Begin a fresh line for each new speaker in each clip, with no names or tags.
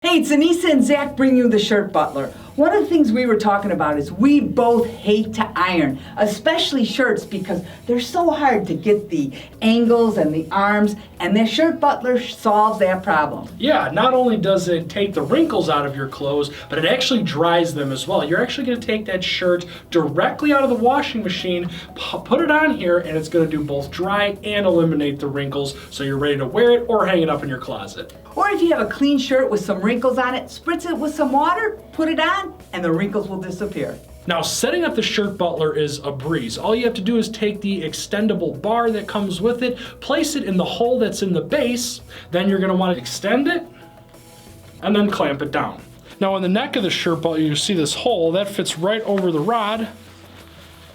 Hey, it's Anissa and Zach bringing you the Shirt Butler. One of the things we were talking about is we both hate to iron, especially shirts, because they're so hard to get the angles and the arms, and the Shirt Butler solves that problem.
Yeah, not only does it take the wrinkles out of your clothes, but it actually dries them as well. You're actually going to take that shirt directly out of the washing machine, put it on here, and it's going to do both dry and eliminate the wrinkles, so you're ready to wear it or hang it up in your closet.
Or if you have a clean shirt with some wrinkles on it, spritz it with some water, put it on, and the wrinkles will disappear.
Now, setting up the Shirt Butler is a breeze. All you have to do is take the extendable bar that comes with it, place it in the hole that's in the base, then you're going to want to extend it, and then clamp it down. Now, on the neck of the Shirt Butler, you see this hole that fits right over the rod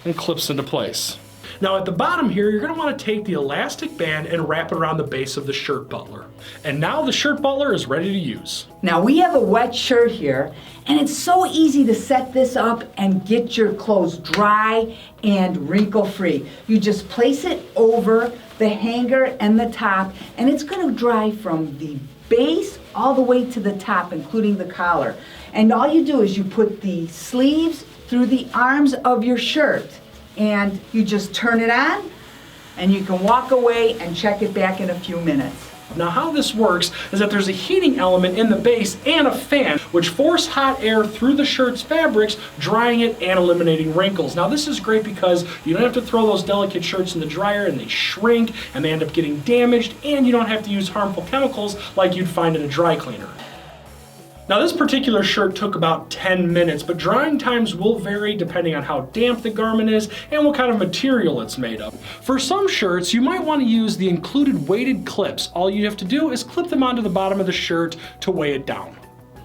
and clips into place. Now at the bottom here, you're going to want to take the elastic band and wrap it around the base of the Shirt Butler. And now the Shirt Butler is ready to use.
Now we have a wet shirt here, and it's so easy to set this up and get your clothes dry and wrinkle-free. You just place it over the hanger and the top, and it's going to dry from the base all the way to the top, including the collar. And all you do is you put the sleeves through the arms of your shirt, and you just turn it on, and you can walk away and check it back in a few minutes.
Now how this works is that there's a heating element in the base and a fan which force hot air through the shirt's fabrics, drying it and eliminating wrinkles. Now this is great because you don't have to throw those delicate shirts in the dryer and they shrink and they end up getting damaged, and you don't have to use harmful chemicals like you'd find in a dry cleaner. Now this particular shirt took about 10 minutes, but drying times will vary depending on how damp the garment is and what kind of material it's made of. For some shirts, you might want to use the included weighted clips. All you have to do is clip them onto the bottom of the shirt to weigh it down.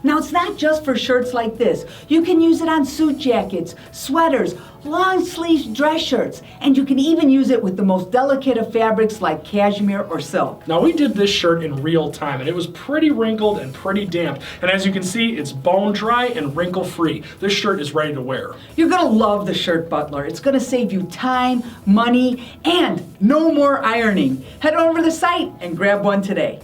Now it's not just for shirts like this. You can use it on suit jackets, sweaters, long sleeve dress shirts, and you can even use it with the most delicate of fabrics like cashmere or silk.
Now we did this shirt in real time and it was pretty wrinkled and pretty damp. And as you can see, it's bone dry and wrinkle free. This shirt is ready to wear.
You're gonna love the Shirt Butler. It's gonna save you time, money, and no more ironing. Head over to the site and grab one today.